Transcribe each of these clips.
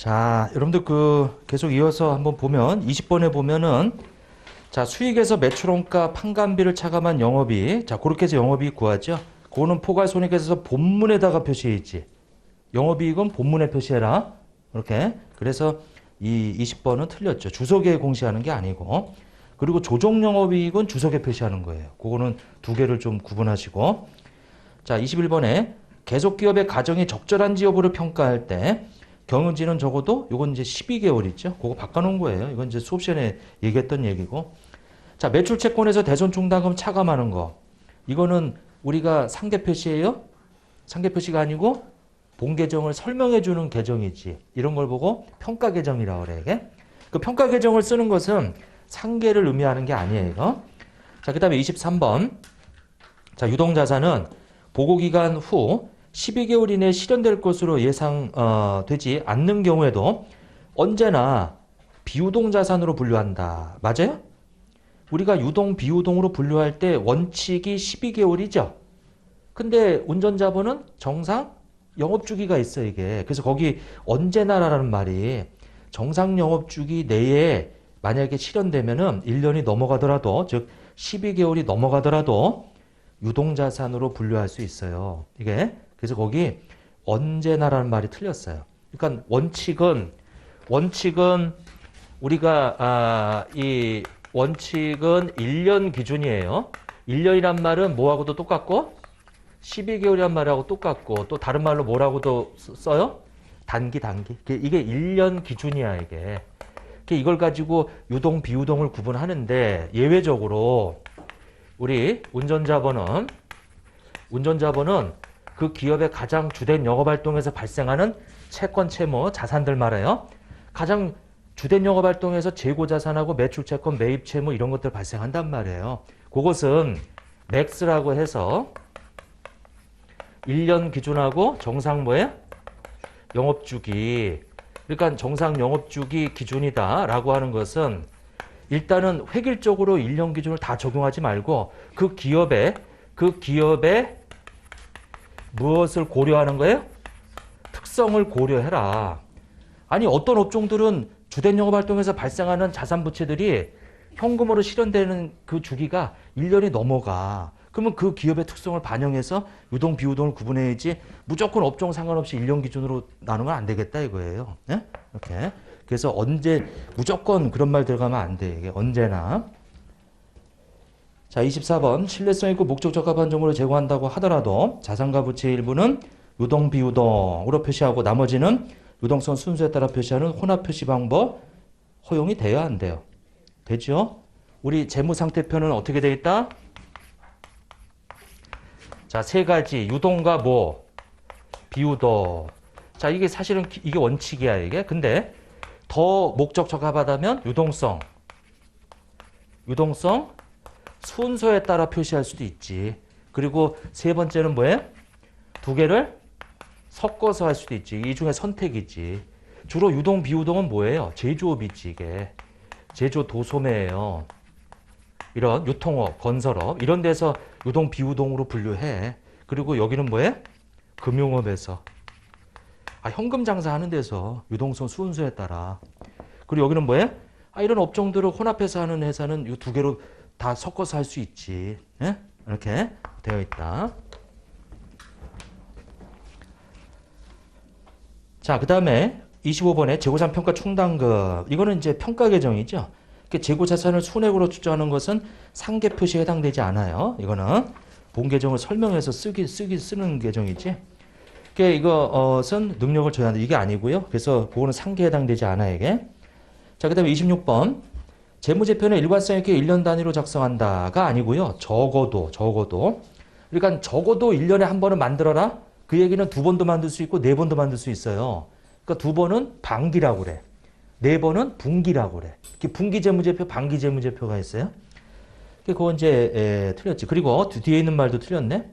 자, 여러분들 계속 이어서 한번 보면 20번에 보면은 자, 수익에서 매출원가 판관비를 차감한 영업이익. 자, 그렇게 해서 영업이익 구하죠. 그거는 포괄손익에서 본문에다가 표시해 있지. 영업이익은 본문에 표시해라. 이렇게. 그래서 이 20번은 틀렸죠. 주석에 공시하는 게 아니고. 그리고 조정영업이익은 주석에 표시하는 거예요. 그거는 두 개를 좀 구분하시고. 자, 21번에 계속기업의 가정이 적절한지 여부를 평가할 때 경영진은 적어도 이건 이제 12개월 있죠. 그거 바꿔놓은 거예요. 이건 이제 수업 시간에 얘기했던 얘기고. 자, 매출 채권에서 대손 충당금 차감하는 거. 이거는 우리가 상계 표시예요. 상계 표시가 아니고 본 계정을 설명해 주는 계정이지. 이런 걸 보고 평가 계정이라고 그래. 이게. 그 평가 계정을 쓰는 것은 상계를 의미하는 게 아니에요. 자, 그다음에 23번. 자, 유동자산은 보고기간 후 12개월 이내에 실현될 것으로 예상되지 않는 경우에도 언제나 비유동자산으로 분류한다. 맞아요? 우리가 유동, 비유동으로 분류할 때 원칙이 12개월이죠. 근데 운전자분은 정상 영업주기가 있어, 이게. 그래서 거기 언제나라는 말이 정상 영업주기 내에 만약에 실현되면은 1년이 넘어가더라도, 즉 12개월이 넘어가더라도 유동자산으로 분류할 수 있어요. 이게. 그래서 거기 언제나라는 말이 틀렸어요. 그러니까 원칙은 우리가 이 원칙은 1년 기준이에요. 1년이란 말은 뭐하고도 똑같고 12개월이란 말하고 똑같고 또 다른 말로 뭐라고도 써요? 단기. 이게 1년 기준이야, 이게. 이걸 가지고 유동, 비유동을 구분하는데 예외적으로 우리 운전자번은 그 기업의 가장 주된 영업활동에서 발생하는 채권, 채무, 자산들 말해요. 가장 주된 영업활동에서 재고자산하고 매출채권, 매입채무 이런 것들 발생한단 말이에요. 그것은 맥스라고 해서 1년 기준하고 정상 뭐예요? 영업주기. 그러니까 정상 영업주기 기준이다라고 하는 것은 일단은 획일적으로 1년 기준을 다 적용하지 말고 그 기업의 무엇을 고려하는 거예요? 특성을 고려해라. 아니 어떤 업종들은 주된 영업활동에서 발생하는 자산 부채들이 현금으로 실현되는 그 주기가 1년이 넘어가. 그러면 그 기업의 특성을 반영해서 유동, 비유동을 구분해야지 무조건 업종 상관없이 1년 기준으로 나누면 안 되겠다 이거예요. 네? 이렇게. 그래서 무조건 그런 말 들어가면 안 돼. 이게 언제나. 자, 24번. 신뢰성 있고 목적 적합한 정보를 제공한다고 하더라도 자산과 부채의 일부는 유동, 비유동으로 표시하고 나머지는 유동성 순수에 따라 표시하는 혼합 표시 방법 허용이 돼요, 안 돼요? 되죠? 우리 재무상태표는 어떻게 돼 있다? 자, 세 가지. 유동과 뭐? 비유동. 자, 이게 사실은 이게 원칙이야, 이게. 근데 더 목적 적합하다면 유동성 순서에 따라 표시할 수도 있지. 그리고 세 번째는 뭐예요? 두 개를 섞어서 할 수도 있지. 이 중에 선택이지. 주로 유동, 비유동은 뭐예요? 제조업이지, 이게. 제조 도소매예요. 이런 유통업, 건설업 이런 데서 유동, 비유동으로 분류해. 그리고 여기는 뭐예요? 금융업에서. 현금 장사하는 데서 유동성 순서에 따라. 그리고 여기는 뭐예요? 이런 업종들을 혼합해서 하는 회사는 이 두 개로 다 섞어서 할 수 있지. 예? 이렇게 되어 있다. 자, 그 다음에 25번에 재고자산 평가 충당금. 이거는 이제 평가 계정이죠. 재고자산을 순액으로 추정하는 것은 상계 표시에 해당되지 않아요. 이거는 본 계정을 설명해서 쓰는 계정이지. 이것은 능력을 줘야 한다. 이게 아니고요. 그래서 그거는 상계에 해당되지 않아, 이게. 자, 그 다음에 26번. 재무제표는 일관성 있게 1년 단위로 작성한다가 아니고요. 적어도. 그러니까 적어도 1년에 한 번은 만들어라. 그 얘기는 두 번도 만들 수 있고 네 번도 만들 수 있어요. 그러니까 두 번은 반기라고 그래. 네 번은 분기라고 그래. 분기 재무제표, 반기 재무제표가 있어요. 그거 이제 틀렸지. 그리고 뒤에 있는 말도 틀렸네.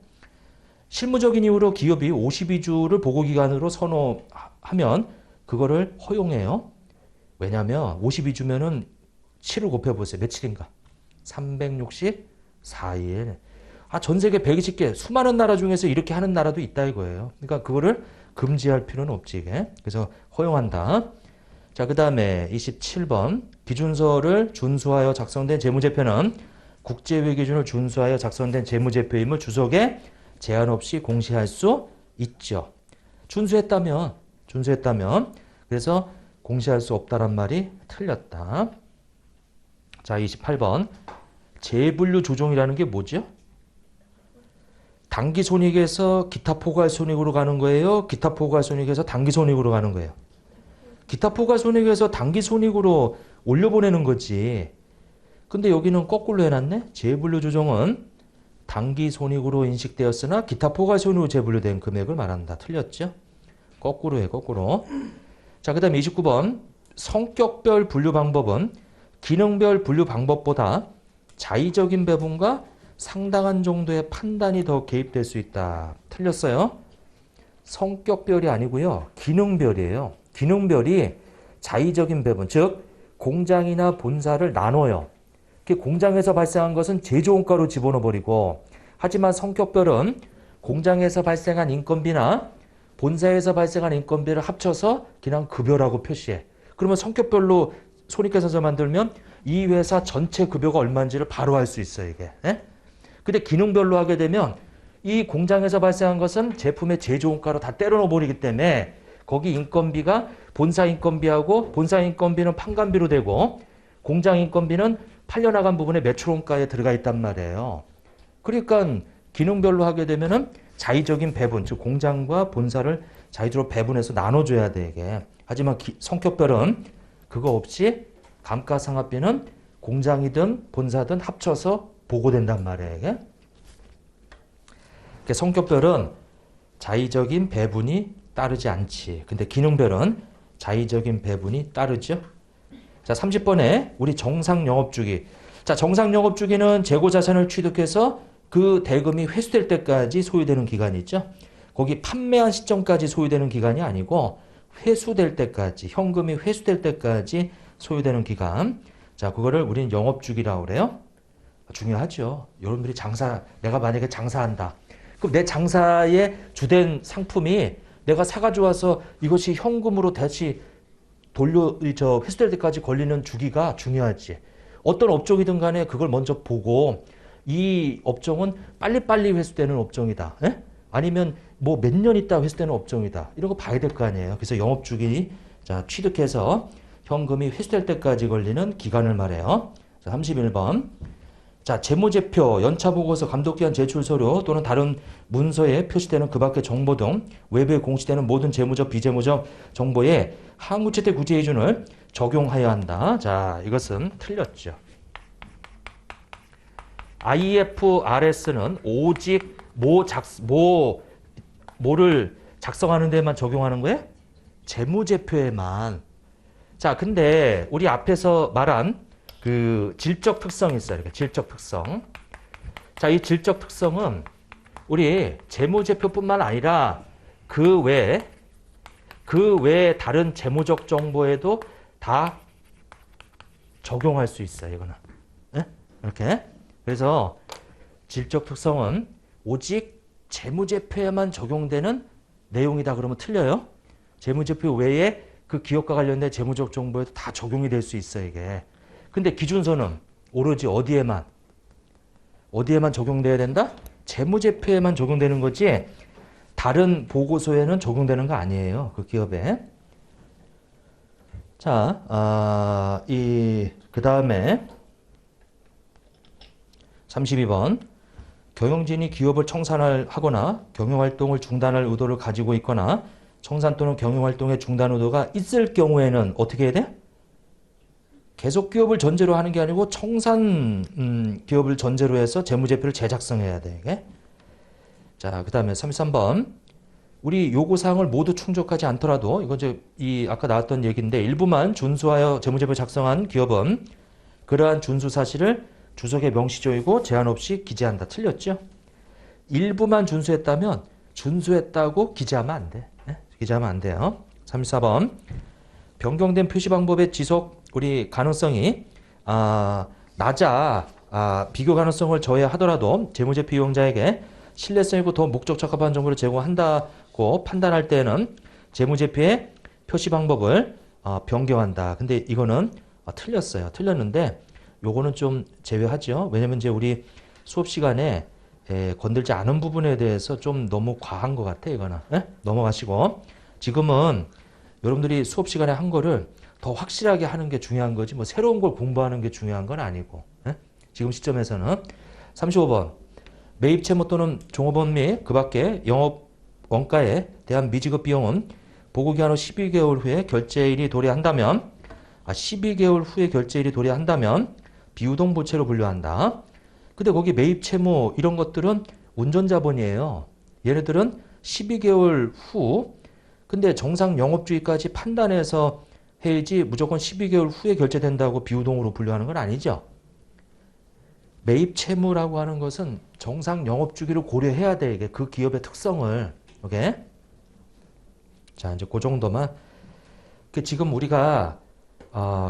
실무적인 이유로 기업이 52주를 보고기간으로 선호하면 그거를 허용해요. 왜냐하면 52주면은 7을 곱해보세요. 며칠인가? 364일. 전 세계 120개 수많은 나라 중에서 이렇게 하는 나라도 있다 이거예요. 그러니까 그거를 금지할 필요는 없지 이게. 그래서 허용한다. 자, 그 다음에 27번 기준서를 준수하여 작성된 재무제표는 국제회계 기준을 준수하여 작성된 재무제표임을 주석에 제한 없이 공시할 수 있죠. 준수했다면 그래서 공시할 수 없다란 말이 틀렸다. 자, 28번 재분류 조정이라는 게 뭐죠? 당기손익에서 기타포괄손익으로 가는 거예요? 기타포괄손익에서 당기손익으로 가는 거예요? 기타포괄손익에서 당기손익으로 올려보내는 거지. 근데 여기는 거꾸로 해놨네. 재분류 조정은 당기손익으로 인식되었으나 기타포괄손익으로 재분류된 금액을 말한다. 틀렸죠? 거꾸로 해, 거꾸로. 자, 그 다음에 29번 성격별 분류 방법은 기능별 분류 방법보다 자의적인 배분과 상당한 정도의 판단이 더 개입될 수 있다. 틀렸어요. 성격별이 아니고요. 기능별이에요. 기능별이 자의적인 배분, 즉 공장이나 본사를 나눠요. 공장에서 발생한 것은 제조원가로 집어넣어버리고, 하지만 성격별은 공장에서 발생한 인건비나 본사에서 발생한 인건비를 합쳐서 그냥 급여라고 표시해. 그러면 성격별로 손익계산서 만들면 이 회사 전체 급여가 얼마인지를 바로 알 수 있어요, 이게. 예? 근데 기능별로 하게 되면 이 공장에서 발생한 것은 제품의 제조원가로 다 때려 넣어버리기 때문에 거기 인건비가 본사 인건비하고 본사 인건비는 판관비로 되고 공장 인건비는 팔려나간 부분에 매출원가에 들어가 있단 말이에요. 그러니까 기능별로 하게 되면은 자의적인 배분, 즉 공장과 본사를 자의적으로 배분해서 나눠줘야 돼 이게. 하지만 성격별은 그거 없이 감가상각비는 공장이든 본사든 합쳐서 보고된단 말이에요 이게. 성격별은 자의적인 배분이 따르지 않지. 근데 기능별은 자의적인 배분이 따르죠. 자, 30번에 우리 정상영업주기. 자, 정상영업주기는 재고자산을 취득해서 그 대금이 회수될 때까지 소요되는 기간이 있죠. 거기 판매한 시점까지 소요되는 기간이 아니고 회수될 때까지, 현금이 회수될 때까지 소요되는 기간. 자, 그거를 우리는 영업주기라고 그래요. 중요하죠. 여러분들이 내가 만약에 장사한다. 그럼 내 장사의 주된 상품이 내가 사가지고 와서 이것이 현금으로 다시 회수될 때까지 걸리는 주기가 중요하지. 어떤 업종이든 간에 그걸 먼저 보고 이 업종은 빨리빨리 회수되는 업종이다. 에? 아니면 뭐 몇 년 있다 회수되는 업종이다. 이런 거 봐야 될 거 아니에요. 그래서 영업주기 자, 취득해서 현금이 회수될 때까지 걸리는 기간을 말해요. 자, 31번. 자, 재무제표, 연차보고서, 감독기한 제출서류 또는 다른 문서에 표시되는 그 밖의 정보 등 외부에 공시되는 모든 재무적, 비재무적 정보에 항우채택 구제기준을 적용하여야 한다. 자, 이것은 틀렸죠. IFRS는 오직 뭐를 작성하는 데만 적용하는 거예요? 재무제표에만. 자, 근데 우리 앞에서 말한 그 질적 특성이 있어요. 이렇게 질적 특성. 자, 이 질적 특성은 우리 재무제표뿐만 아니라 그 외에 다른 재무적 정보에도 다 적용할 수 있어요. 이거는. 네? 이렇게. 그래서 질적 특성은 오직 재무제표에만 적용되는 내용이다 그러면 틀려요. 재무제표 외에 그 기업과 관련된 재무적 정보에도 다 적용이 될 수 있어요. 이게. 근데 기준서는 오로지 어디에만 적용돼야 된다? 재무제표에만 적용되는 거지 다른 보고서에는 적용되는 거 아니에요. 그 기업에. 자, 그 다음에 32번. 경영진이 기업을 청산하거나 경영활동을 중단할 의도를 가지고 있거나 청산 또는 경영활동의 중단 의도가 있을 경우에는 어떻게 해야 돼? 계속 기업을 전제로 하는 게 아니고 청산 기업을 전제로 해서 재무제표를 재작성해야 돼. 이게. 자, 그 다음에 33번. 우리 요구사항을 모두 충족하지 않더라도 이건 이제 아까 나왔던 얘기인데 일부만 준수하여 재무제표 작성한 기업은 그러한 준수 사실을 주석에 명시조이고 제한 없이 기재한다. 틀렸죠? 일부만 준수했다면 준수했다고 기재하면 안 돼. 네? 기재하면 안 돼요. 34번. 변경된 표시 방법의 지속 우리 가능성이 낮아 비교 가능성을 저해하더라도 재무제표 이용자에게 신뢰성 있고 더 목적 적합한 정보를 제공한다고 고 판단할 때는 재무제표의 표시 방법을 변경한다. 근데 이거는 틀렸어요. 틀렸는데 요거는 좀 제외하죠. 왜냐면 이제 우리 수업 시간에 건들지 않은 부분에 대해서 좀 너무 과한 것 같아 이거는. 넘어가시고 지금은 여러분들이 수업 시간에 한 거를 더 확실하게 하는 게 중요한 거지 뭐 새로운 걸 공부하는 게 중요한 건 아니고. 지금 시점에서는 35번 매입 채무 또는 종업원 및 그 밖에 영업 원가에 대한 미지급 비용은 보고기한 후 12개월 후에 결제일이 도래한다면 12개월 후에 결제일이 도래한다면 비유동부채로 분류한다. 근데 거기 매입 채무 이런 것들은 운전자본이에요. 얘네들은 12개월 후 근데 정상 영업주의까지 판단해서 해야지 무조건 12개월 후에 결제된다고 비유동으로 분류하는 건 아니죠. 매입 채무라고 하는 것은 정상 영업 주기를 고려해야 돼. 이게 그 기업의 특성을. 오케이? 자, 이제 그 정도만. 지금 우리가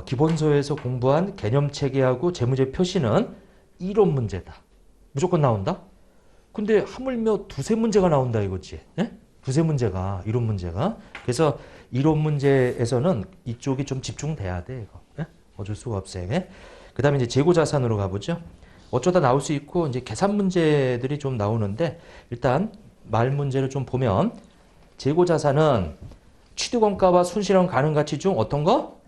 기본서에서 공부한 개념 체계하고 재무제 표시는 이론 문제다. 무조건 나온다? 근데 하물며 두세 문제가 나온다 이거지. 두세 문제가 이론 문제가. 그래서 이론 문제에서는 이쪽이 좀 집중돼야 돼, 이거. 어쩔 수가 없어요. 그다음에 이제 재고 자산으로 가보죠. 어쩌다 나올 수 있고 이제 계산 문제들이 좀 나오는데 일단 말 문제를 좀 보면 재고 자산은 취득원가와 순실현 가능 가치 중 어떤 거?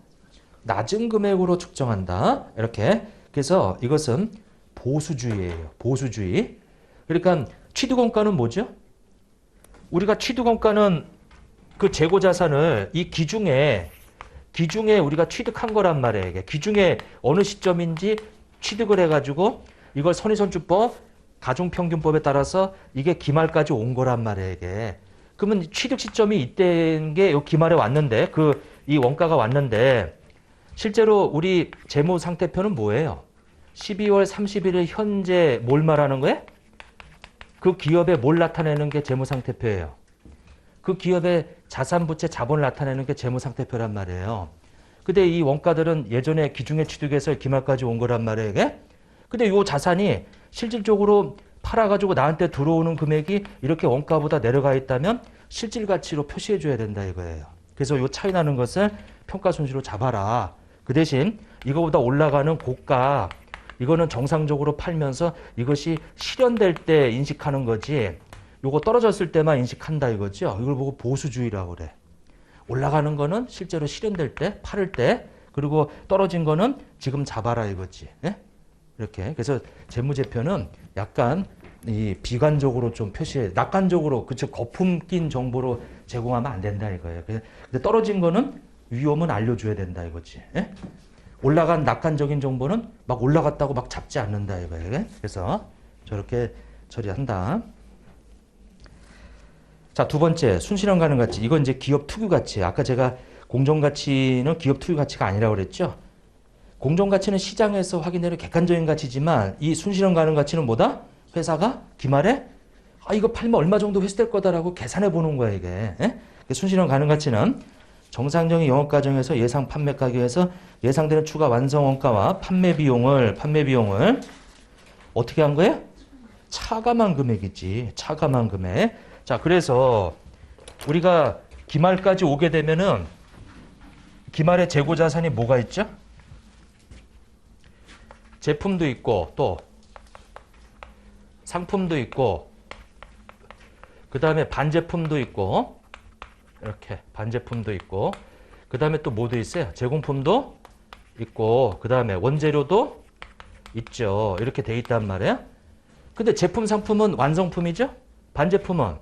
낮은 금액으로 측정한다. 이렇게. 그래서 이것은 보수주의예요. 보수주의. 그러니까 취득원가는 뭐죠? 우리가 취득원가는 그 재고 자산을 이 기중에 우리가 취득한 거란 말이에요. 이게 기중에 어느 시점인지 취득을 해가지고 이걸 선의선주법, 가중평균법에 따라서 이게 기말까지 온 거란 말이에요. 이게. 그러면 취득 시점이 이때인 게 요 기말에 왔는데 이 원가가 왔는데 실제로 우리 재무 상태표는 뭐예요? 12월 31일 현재 뭘 말하는 거예요? 그 기업에 뭘 나타내는 게 재무 상태표예요. 그 기업의 자산, 부채, 자본을 나타내는 게 재무 상태표란 말이에요. 근데 이 원가들은 예전에 기중에 취득해서 기말까지 온 거란 말이에요. 이게? 근데 이 자산이 실질적으로 팔아가지고 나한테 들어오는 금액이 이렇게 원가보다 내려가 있다면 실질 가치로 표시해 줘야 된다 이거예요. 그래서 이 차이 나는 것을 평가 손실로 잡아라. 그 대신 이거보다 올라가는 고가 이거는 정상적으로 팔면서 이것이 실현될 때 인식하는 거지. 요거 떨어졌을 때만 인식한다 이거죠. 이걸 보고 보수주의라고 그래. 올라가는 거는 실제로 실현될 때, 팔을 때, 그리고 떨어진 거는 지금 잡아라 이거지. 이렇게. 그래서 재무제표는 약간 이 비관적으로 좀 표시해, 낙관적으로, 그쵸, 거품 낀 정보로 제공하면 안 된다 이거예요. 근데 떨어진 거는 위험은 알려줘야 된다 이거지. 올라간 낙관적인 정보는 막 올라갔다고 막 잡지 않는다 이거예요. 그래서 저렇게 처리한다. 자, 두 번째, 순실현 가능 가치. 이건 이제 기업 특유 가치. 아까 제가 공정가치는 기업 특유 가치가 아니라고 그랬죠? 공정가치는 시장에서 확인되는 객관적인 가치지만 이 순실현 가능 가치는 뭐다? 회사가 기말에 이거 팔면 얼마 정도 회수될 거다라고 계산해 보는 거야, 이게. 순실현 가능 가치는 정상적인 영업 과정에서 예상 판매 가격에서 예상되는 추가 완성 원가와 판매 비용을 어떻게 한 거예요? 차감한 금액이지. 차감한 금액. 자, 그래서 우리가 기말까지 오게 되면은 기말에 재고 자산이 뭐가 있죠? 제품도 있고 또 상품도 있고 그 다음에 반제품도 있고 이렇게 반제품도 있고 그 다음에 또 뭐도 있어요? 제공품도 있고 그 다음에 원재료도 있죠. 이렇게 돼 있단 말이에요. 근데 제품 상품은 완성품이죠? 반제품은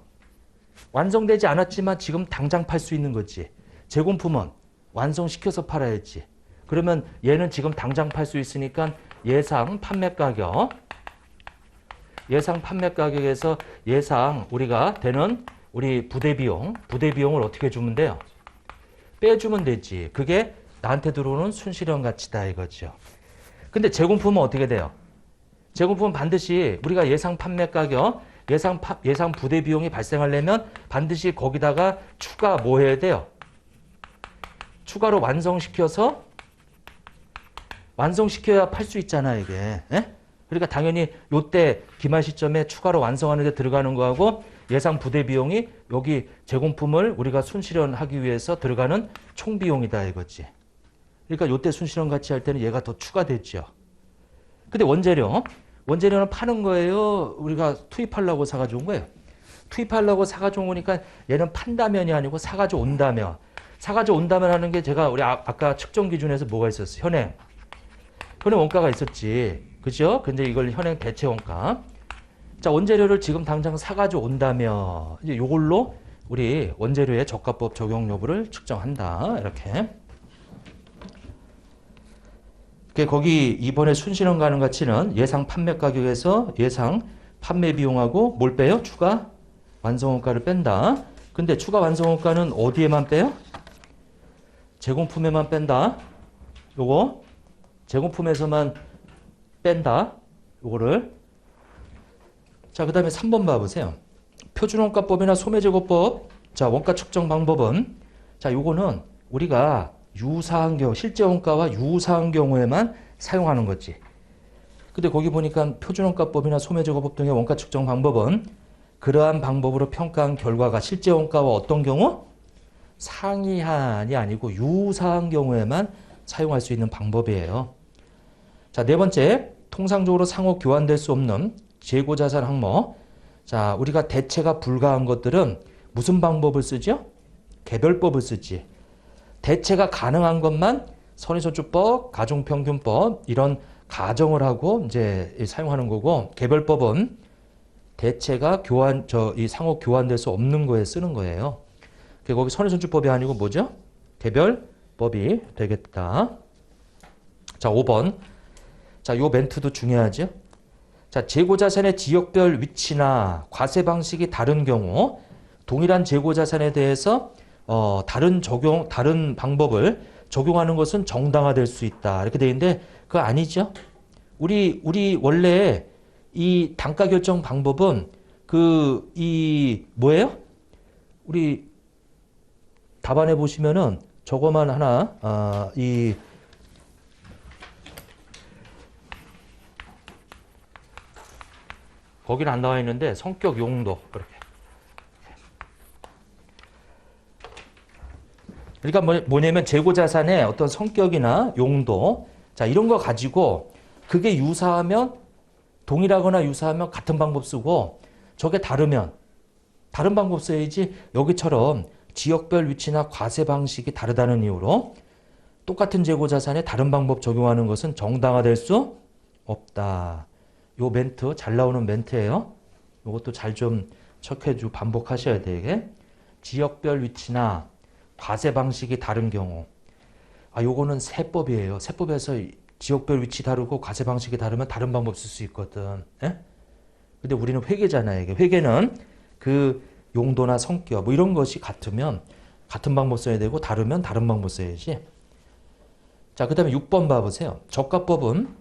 완성되지 않았지만 지금 당장 팔 수 있는 거지. 제공품은 완성시켜서 팔아야지. 그러면 얘는 지금 당장 팔 수 있으니까 예상 판매 가격에서 예상 우리가 되는 우리 부대 비용을 어떻게 주면 돼요? 빼주면 되지. 그게 나한테 들어오는 순실현 가치다 이거죠. 근데 제공품은 어떻게 돼요? 제공품은 반드시 우리가 예상 판매 가격, 예상 부대 비용이 발생하려면 반드시 거기다가 추가 뭐 해야 돼요? 추가로 완성시켜야 팔 수 있잖아 이게. 그러니까 당연히 요때 기말 시점에 추가로 완성하는 데 들어가는 거하고 예상 부대 비용이 여기 제공품을 우리가 순실현하기 위해서 들어가는 총 비용이다 이거지. 그러니까 요때 순실현 가치 할 때는 얘가 더 추가됐죠. 근데 원재료는 파는 거예요? 우리가 투입하려고 사가지고 온 거예요? 투입하려고 사가지고 오니까 얘는 판다면이 아니고 사가지고 온다면. 사가지고 온다면 하는 게 제가 우리 아까 측정 기준에서 뭐가 있었어? 현행 원가가 있었지. 그죠? 근데 이걸 현행 대체 원가. 자, 원재료를 지금 당장 사가지고 온다면 이제 요걸로 우리 원재료의 저가법 적용 여부를 측정한다. 이렇게. 거기 이번에 순실현 가능 가치는 예상 판매 가격에서 예상 판매 비용하고 뭘 빼요? 추가 완성원가를 뺀다. 근데 추가 완성원가는 어디에만 빼요? 제공품에만 뺀다. 요거 제공품에서만 뺀다. 요거를. 자, 그 다음에 3번 봐보세요. 표준원가법이나 소매제고법. 자, 원가 측정 방법은 자, 요거는 우리가 유사한 경우, 실제 원가와 유사한 경우에만 사용하는 거지. 근데 거기 보니까 표준원가법이나 소매제고법 등의 원가 측정 방법은 그러한 방법으로 평가한 결과가 실제 원가와 어떤 경우? 상이한이 아니고 유사한 경우에만 사용할 수 있는 방법이에요. 자, 네 번째, 통상적으로 상호 교환될 수 없는 재고자산 항목. 자, 우리가 대체가 불가한 것들은 무슨 방법을 쓰죠? 개별법을 쓰지. 대체가 가능한 것만 선의선출법, 가중평균법 이런 가정을 하고 이제 사용하는 거고, 개별법은 대체가 이 상호 교환될 수 없는 거에 쓰는 거예요. 거기 선의선출법이 아니고 뭐죠? 개별법이 되겠다. 자, 5번. 자, 요 멘트도 중요하죠. 자, 재고자산의 지역별 위치나 과세 방식이 다른 경우 동일한 재고자산에 대해서 다른 방법을 적용하는 것은 정당화될 수 있다. 이렇게 되어 있는데 그거 아니죠. 우리 원래 이 단가 결정 방법은 뭐예요? 우리 답안에 보시면은 저거만 하나 거기는 안 나와 있는데 성격 용도 그렇게. 그러니까 뭐냐면 재고자산의 어떤 성격이나 용도, 자, 이런 거 가지고 그게 유사하면 동일하거나 유사하면 같은 방법 쓰고 저게 다르면 다른 방법 써야지. 여기처럼 지역별 위치나 과세 방식이 다르다는 이유로 똑같은 재고자산에 다른 방법 적용하는 것은 정당화될 수 없다. 요 멘트 잘 나오는 멘트예요. 요것도 잘 좀 척해주고 반복하셔야 돼. 이게 지역별 위치나 과세 방식이 다른 경우. 요거는 세법이에요. 세법에서 지역별 위치 다르고 과세 방식이 다르면 다른 방법 쓸 수 있거든. 예? 근데 우리는 회계잖아요. 이게 회계는 그 용도나 성격 뭐 이런 것이 같으면 같은 방법 써야 되고 다르면 다른 방법 써야지. 자, 그 다음에 6번 봐보세요. 저가법은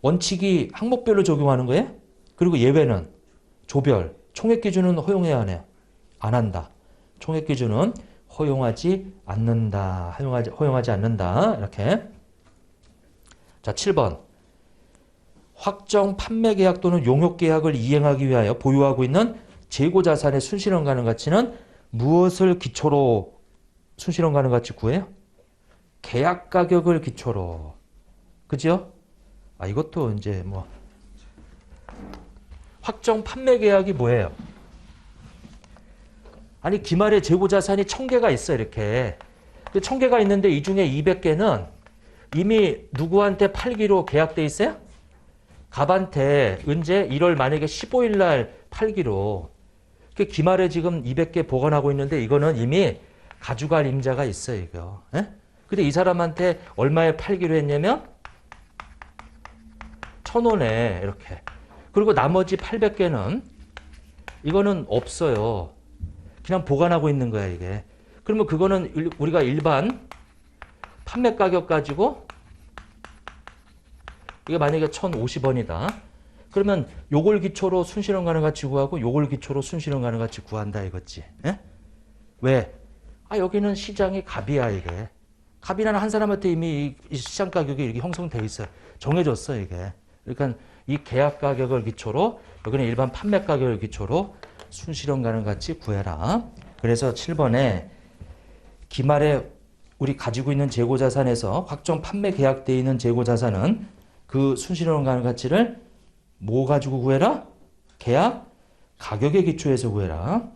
원칙이 항목별로 적용하는 거예요. 그리고 예외는 조별, 총액 기준은 허용해야 하네요. 안 한다. 총액 기준은 허용하지 않는다. 허용하지 않는다. 이렇게. 자, 7번. 확정 판매 계약 또는 용역 계약을 이행하기 위하여 보유하고 있는 재고자산의 순실현 가능 가치는 무엇을 기초로 순실현 가능 가치 구해요? 계약 가격을 기초로. 그죠? 이것도 이제 뭐 확정 판매 계약이 뭐예요? 아니, 기말에 재고자산이 1000개가 있어. 이렇게 1000개가 있는데 이 중에 200개는 이미 누구한테 팔기로 계약돼 있어요? 갑한테 언제 1월 만약에 15일 날 팔기로. 기말에 지금 200개 보관하고 있는데 이거는 이미 가져갈 임자가 있어요. 이거. 에? 근데 이 사람한테 얼마에 팔기로 했냐면 1000원에 이렇게. 그리고 나머지 800개는 이거는 없어요. 그냥 보관하고 있는 거야, 이게. 그러면 그거는 우리가 일반 판매 가격 가지고 이게 만약에 1,050원이다. 그러면 요걸 기초로 순실현 가능 가치 구하고 요걸 기초로 순실현 가능 가치 구한다 이거지. 에? 왜? 여기는 시장이 갑이야, 이게. 갑이라는 한 사람한테 이미 이 시장 가격이 이렇게 형성돼 있어요. 정해졌어, 이게. 그러니까 이 계약 가격을 기초로 여기는 일반 판매 가격을 기초로 순실현가는 같이 구해라. 그래서 7번에 기말에 우리 가지고 있는 재고자산에서 확정 판매 계약되어 있는 재고자산은 그 순실현가는 가치를 뭐 가지고 구해라? 계약 가격에 기초해서 구해라.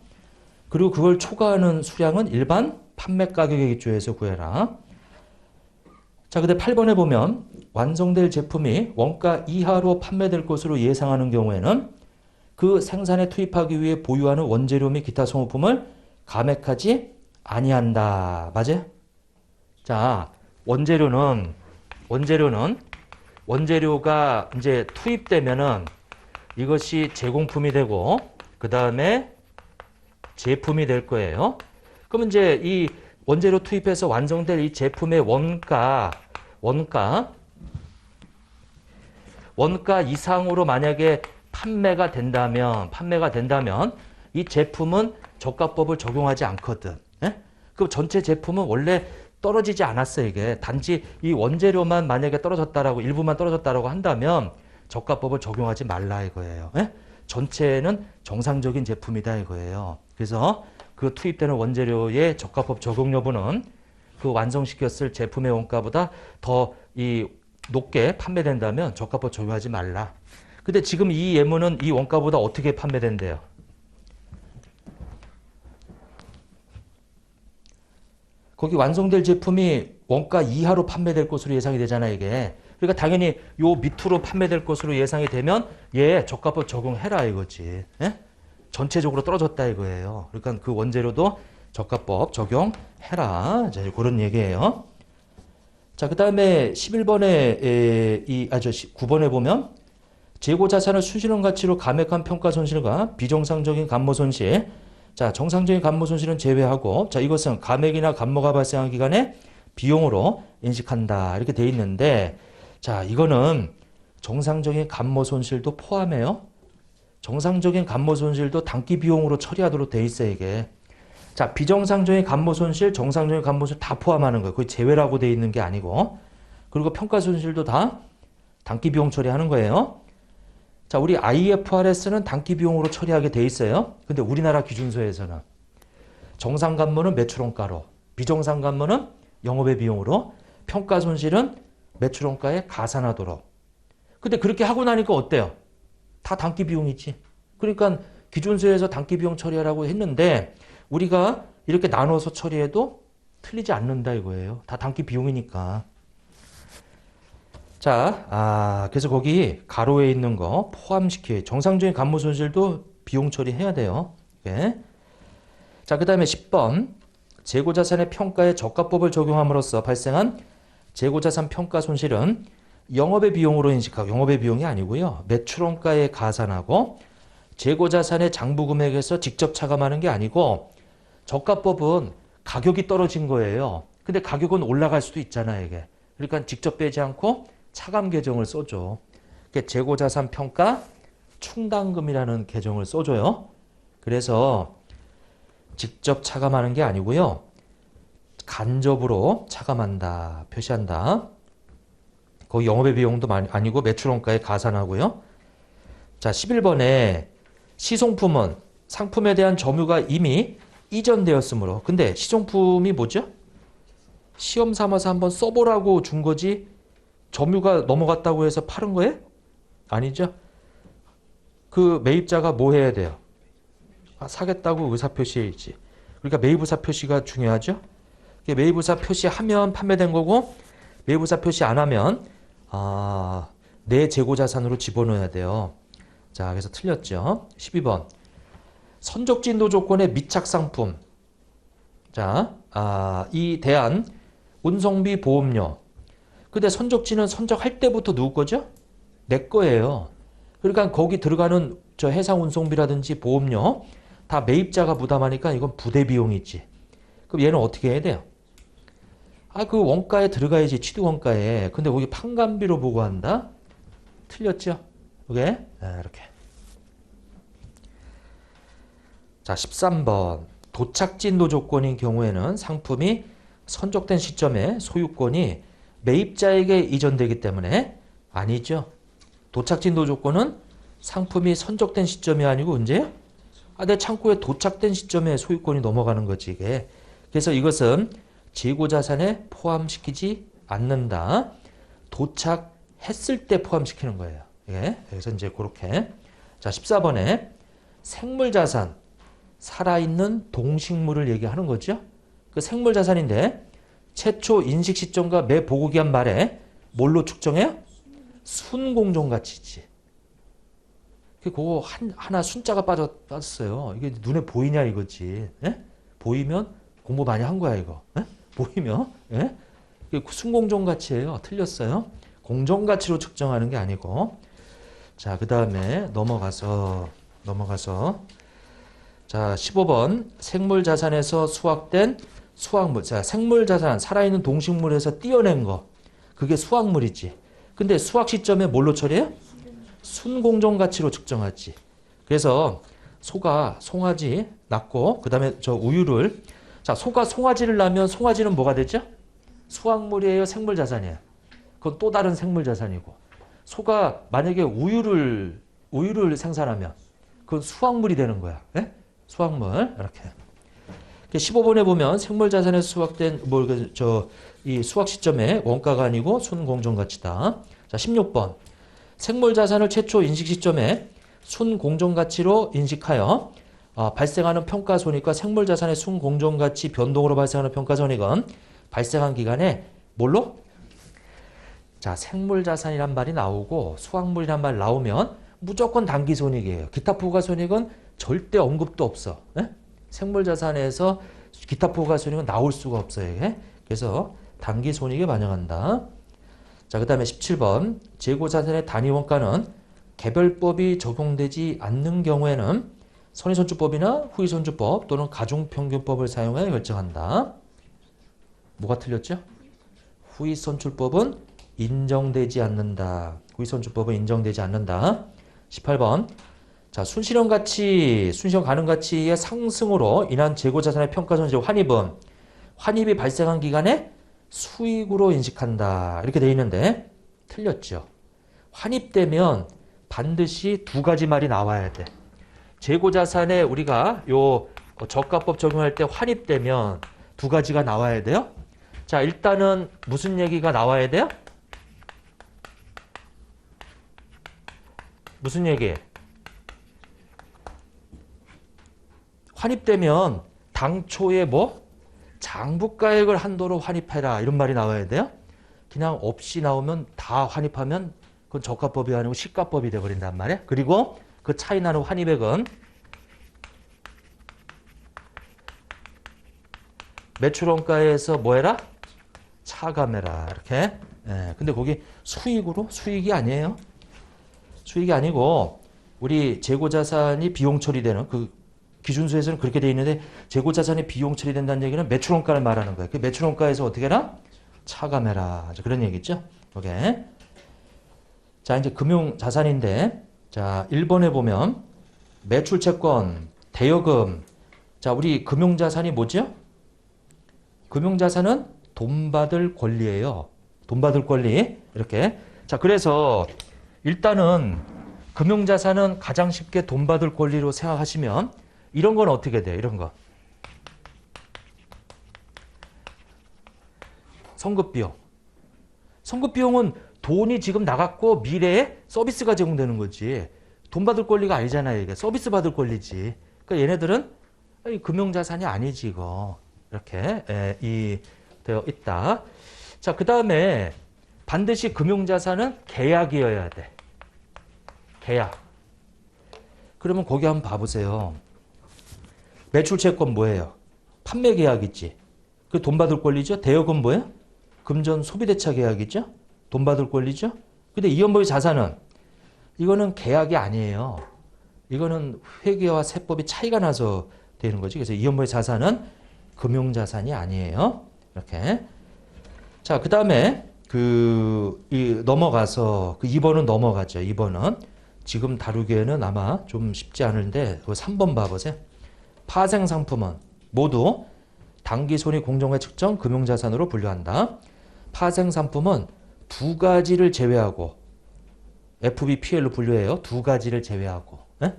그리고 그걸 초과하는 수량은 일반 판매 가격에 기초해서 구해라. 자, 근데 8번에 보면 완성될 제품이 원가 이하로 판매될 것으로 예상하는 경우에는 그 생산에 투입하기 위해 보유하는 원재료 및 기타 소모품을 감액하지 아니한다. 맞아요? 자, 원재료가 이제 투입되면은 이것이 제공품이 되고 그 다음에 제품이 될 거예요. 그럼 이제 이 원재료 투입해서 완성될 이 제품의 원가 이상으로 만약에 판매가 된다면 이 제품은 저가법을 적용하지 않거든. 예? 그럼 전체 제품은 원래 떨어지지 않았어 이게. 단지 이 원재료만 만약에 떨어졌다라고 일부만 떨어졌다라고 한다면 저가법을 적용하지 말라 이거예요. 예? 전체는 정상적인 제품이다 이거예요. 그래서 그 투입되는 원재료의 저가법 적용 여부는 그 완성시켰을 제품의 원가보다 더 높게 판매된다면 저가법 적용하지 말라. 근데 지금 이 예문은 이 원가보다 어떻게 판매된대요? 거기 완성될 제품이 원가 이하로 판매될 것으로 예상이 되잖아 이게. 그러니까 당연히 요 밑으로 판매될 것으로 예상이 되면 얘 저가법 적용해라 이거지. 예? 전체적으로 떨어졌다 이거예요. 그러니까 그 원재료도 저가법 적용해라. 자, 그런 얘기예요. 자, 그 다음에 11번에 9번에 보면 재고자산을 순실현 가치로 감액한 평가 손실과 비정상적인 감모 손실. 자, 정상적인 감모 손실은 제외하고, 자, 이것은 감액이나 감모가 발생한 기간에 비용으로 인식한다. 이렇게 돼 있는데, 자, 이거는 정상적인 감모 손실도 포함해요. 정상적인 감모 손실도 단기 비용으로 처리하도록 돼 있어요, 이게. 자, 비정상적인 감모 손실, 정상적인 감모 손실 다 포함하는 거예요. 거의 제외라고 돼 있는 게 아니고. 그리고 평가 손실도 다 단기 비용 처리하는 거예요. 자, 우리 IFRS는 단기 비용으로 처리하게 돼 있어요. 근데 우리나라 기준서에서는 정상 감모는 매출원가로, 비정상 감모는 영업의 비용으로, 평가 손실은 매출원가에 가산하도록. 근데 그렇게 하고 나니까 어때요? 다 단기 비용이지. 그러니까 기준서에서 단기 비용 처리하라고 했는데 우리가 이렇게 나눠서 처리해도 틀리지 않는다 이거예요. 다 단기 비용이니까. 자, 그래서 거기 가로에 있는 거 포함시켜. 정상적인 감모 손실도 비용 처리해야 돼요. 네. 자, 그 다음에 10번. 재고자산의 평가에 저가법을 적용함으로써 발생한 재고자산 평가 손실은 영업의 비용으로 인식하고, 영업의 비용이 아니고요. 매출원가에 가산하고, 재고자산의 장부금액에서 직접 차감하는 게 아니고, 저가법은 가격이 떨어진 거예요. 근데 가격은 올라갈 수도 있잖아요, 이게. 그러니까 직접 빼지 않고 차감 계정을 써줘. 재고자산 평가 충당금이라는 계정을 써줘요. 그래서 직접 차감하는 게 아니고요. 간접으로 차감한다, 표시한다. 거기 영업의 비용도 아니고 매출원가에 가산하고요. 자, 11번에 시송품은 상품에 대한 점유가 이미 이전되었으므로. 근데 시송품이 뭐죠? 시험 삼아서 한번 써보라고 준 거지 점유가 넘어갔다고 해서 파는 거예요? 아니죠. 그 매입자가 뭐 해야 돼요? 사겠다고 의사표시해야지. 그러니까 매입의사 표시가 중요하죠. 매입의사 표시하면 판매된 거고 매입의사 표시 안 하면 내 재고자산으로 집어넣어야 돼요. 자, 그래서 틀렸죠. 12번. 선적진도 조건의 미착상품. 자, 이 대한 운송비 보험료. 근데 선적지는 선적할 때부터 누구 거죠? 내 거예요. 그러니까 거기 들어가는 저 해상 운송비라든지 보험료 다 매입자가 부담하니까 이건 부대 비용이지. 그럼 얘는 어떻게 해야 돼요? 그 원가에 들어가야지, 취득 원가에. 근데 거기 판관비로 보고한다? 틀렸죠? 이게 이렇게. 자, 13번. 도착진도 조건인 경우에는 상품이 선적된 시점에 소유권이 매입자에게 이전되기 때문에 아니죠. 도착진도 조건은 상품이 선적된 시점이 아니고 언제요? 내 창고에 도착된 시점에 소유권이 넘어가는 거지, 이게. 그래서 이것은 재고자산에 포함시키지 않는다. 도착했을 때 포함시키는 거예요. 예. 그래서 이제 그렇게. 자, 14번에 생물자산, 살아있는 동식물을 얘기하는 거죠. 그 생물자산인데 최초 인식 시점과 매 보고기한 말에 뭘로 측정해요? 순공정 가치지. 그거 하나 순자가 빠졌어요. 이게 눈에 보이냐 이거지. 예? 보이면 공부 많이 한 거야 이거. 예? 보이면 예? 이게 순공정 가치예요. 틀렸어요. 공정 가치로 측정하는 게 아니고. 자, 그다음에 넘어가서 자, 15번 생물자산에서 수확된 수확물. 자, 생물자산 살아있는 동식물에서 띄어낸 거. 그게 수확물이지. 근데 수확 시점에 뭘로 처리해요? 순공정 가치로 측정하지. 그래서 소가 송아지 낳고 그다음에 저 우유를 자, 소가 송아지를 낳으면 송아지는 뭐가 되죠? 수확물이에요, 생물자산이에요. 그건 또 다른 생물자산이고. 소가 만약에 우유를 생산하면 그건 수확물이 되는 거야. 예? 수확물. 이렇게. 15번에 보면 생물자산에서 수확된 이 수확 시점에 원가가 아니고 순공정 가치다. 자, 16번. 생물자산을 최초 인식 시점에 순공정가치로 인식하여 발생하는 평가손익과 생물자산의 순공정가치 변동으로 발생하는 평가손익은 발생한 기간에 뭘로? 자, 생물자산이란 말이 나오고 수확물이란 말 나오면 무조건 단기손익이에요. 기타 부가손익은 절대 언급도 없어. 예? 생물자산에서 기타 부가손익은 나올 수가 없어요. 이게. 그래서 단기손익에 반영한다. 자, 그 다음에 17번 재고자산의 단위원가는 개별법이 적용되지 않는 경우에는 선의선출법이나 후의선출법 또는 가중평균법을 사용하여 결정한다. 뭐가 틀렸죠? 후의선출법은 인정되지 않는다. 후의선출법은 인정되지 않는다. 18번 자, 순실현 가능 가치의 상승으로 인한 재고자산의 평가손실 환입이 발생한 기간에 수익으로 인식한다. 이렇게 되어 있는데 틀렸죠. 환입되면 반드시 두 가지 말이 나와야 돼. 재고자산에 우리가 요 저가법 적용할 때 환입되면 두 가지가 나와야 돼요. 자, 일단은 무슨 얘기가 나와야 돼요? 무슨 얘기? 환입되면 당초에 장부가액을 한도로 환입해라 이런 말이 나와야 돼요. 그냥 없이 나오면 다 환입하면 그건 저가법이 아니고 시가법이 돼버린단 말이에요. 그리고 그 차이 나는 환입액은 매출원가에서 뭐해라? 차감해라. 이렇게. 예, 근데 거기 수익이 아니에요. 수익이 아니고 우리 재고자산이 비용 처리되는 그 기준수에서는 그렇게 돼 있는데 재고자산이 비용 처리된다는 얘기는 매출원가를 말하는 거예요. 그 매출원가에서 어떻게 해라? 차감해라. 그런 얘기죠. 오케이. 자, 이제 금융자산인데 자, 1번에 보면 매출채권, 대여금. 자, 우리 금융자산이 뭐죠? 금융자산은 돈 받을 권리예요. 돈 받을 권리. 이렇게. 자, 그래서 일단은 금융자산은 가장 쉽게 돈 받을 권리로 생각하시면 이런 건 어떻게 돼요? 이런 거. 선급비용. 선급비용은 돈이 지금 나갔고 미래에 서비스가 제공되는 거지. 돈 받을 권리가 아니잖아요. 이게 서비스 받을 권리지. 그러니까 얘네들은 금융자산이 아니지 이거. 이렇게 되어 있다. 자, 그 다음에 반드시 금융자산은 계약이어야 돼. 계약. 그러면 거기 한번 봐보세요. 매출채권 뭐예요? 판매 계약이지. 그 돈 받을 권리죠. 대여금 뭐예요? 금전 소비대차 계약이죠. 돈 받을 권리죠. 근데 이연보의 자산은 이거는 계약이 아니에요. 이거는 회계와 세법이 차이가 나서 되는 거지. 그래서 이연보의 자산은 금융자산이 아니에요. 이렇게. 자, 그 다음에 넘어가서 2번은 넘어가죠. 2번은 지금 다루기에는 아마 좀 쉽지 않은데 3번 봐보세요. 파생상품은 모두 당기손익 공정의 측정 금융자산으로 분류한다. 파생상품은 두 가지를 제외하고 FBPL로 분류해요. 두 가지를 제외하고. 예?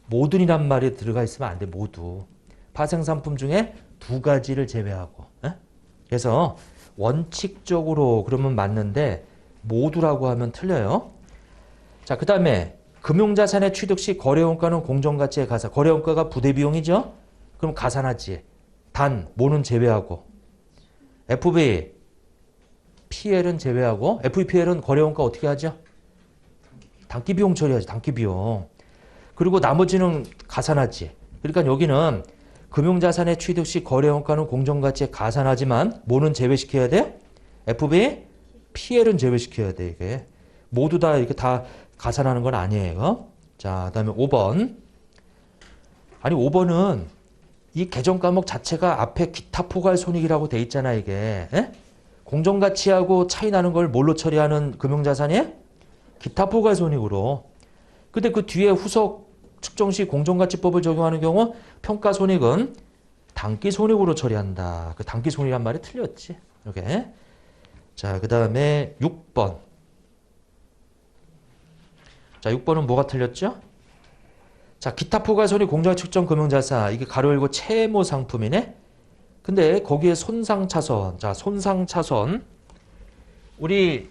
모든이란 말이 들어가 있으면 안 돼. 모두. 파생상품 중에 두 가지를 제외하고. 에? 그래서 원칙적으로 그러면 맞는데 모두라고 하면 틀려요. 자, 그 다음에 금융자산의 취득 시 거래원가는 공정가치의 가산. 거래원가가 부대비용이죠? 그럼 가산하지. 단, 뭐는 제외하고. FV, PL은 제외하고. FVPL은 거래원가 어떻게 하죠? 단기비용 처리하지. 단기비용. 그리고 나머지는 가산하지. 그러니까 여기는 금융자산의 취득 시 거래원가는 공정가치에 가산하지만 뭐는 제외시켜야 돼? FV, PL은 제외시켜야 돼. 이게 모두 다 이렇게 다 가산하는 건 아니에요. 자, 그다음에 5번. 아니 5번은 이 개정 과목 자체가 앞에 기타 포괄 손익이라고 돼 있잖아 이게. 에? 공정가치하고 차이 나는 걸 뭘로 처리하는 금융자산이? 기타 포괄 손익으로. 근데 그 뒤에 후속 측정 시 공정가치법을 적용하는 경우 평가 손익은 단기 손익으로 처리한다. 그 단기 손익이란 말이 틀렸지. 이렇게. 자, 그 다음에 6번. 자, 6번은 뭐가 틀렸죠? 자, 기타 포괄 손익 공정가치 측정 금융자산. 이게 가로 열고 채무 상품이네. 근데 거기에 손상차손. 자, 손상차손. 우리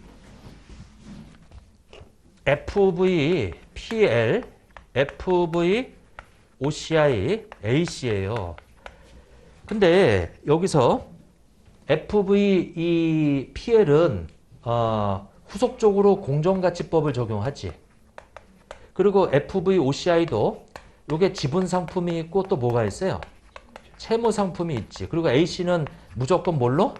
FV, PL, FV, OCI, AC예요. 근데 여기서 FV, 이 PL은 후속적으로 공정가치법을 적용하지. 그리고 FV, OCI도 이게 지분 상품이 있고 또 뭐가 있어요? 채무 상품이 있지. 그리고 AC는 무조건 뭘로?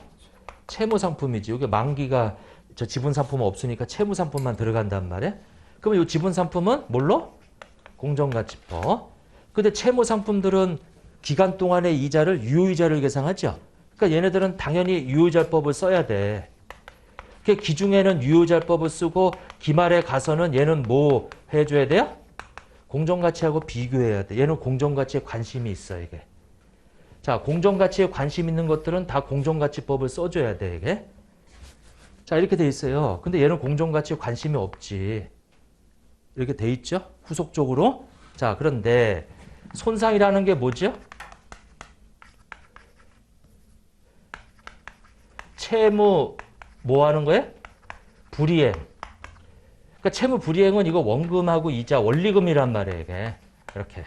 채무 상품이지. 이게 만기가 저 지분 상품은 없으니까 채무 상품만 들어간단 말이야. 그러면 이 지분 상품은 뭘로? 공정가치법. 근데 채무 상품들은 기간 동안의 이자를 유효이자를 계산하죠. 그러니까 얘네들은 당연히 유효이자법을 써야 돼. 그 기중에는 유효이자법을 쓰고 기말에 가서는 얘는 뭐 해줘야 돼요? 공정가치하고 비교해야 돼. 얘는 공정가치에 관심이 있어 이게. 자, 공정가치에 관심 있는 것들은 다 공정가치법을 써줘야 돼 이게. 자, 이렇게 돼 있어요. 근데 얘는 공정가치에 관심이 없지. 이렇게 돼 있죠? 후속적으로. 자, 그런데 손상이라는 게 뭐죠? 채무 뭐 하는 거예요? 불이행. 그러니까 채무 불이행은 이거 원금하고 이자 원리금이란 말이에요, 이게. 이렇게.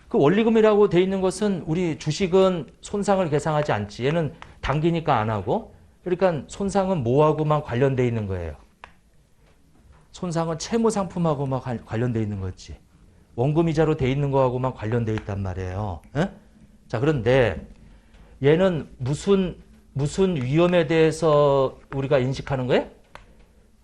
그 원리금이라고 돼 있는 것은 우리 주식은 손상을 계상하지 않지. 얘는 당기니까 안 하고. 그러니까 손상은 뭐하고만 관련돼 있는 거예요. 손상은 채무 상품하고만 관련돼 있는 거지. 원금 이자로 돼 있는 거하고만 관련돼 있단 말이에요. 에? 자, 그런데 얘는 무슨 위험에 대해서 우리가 인식하는 거예요?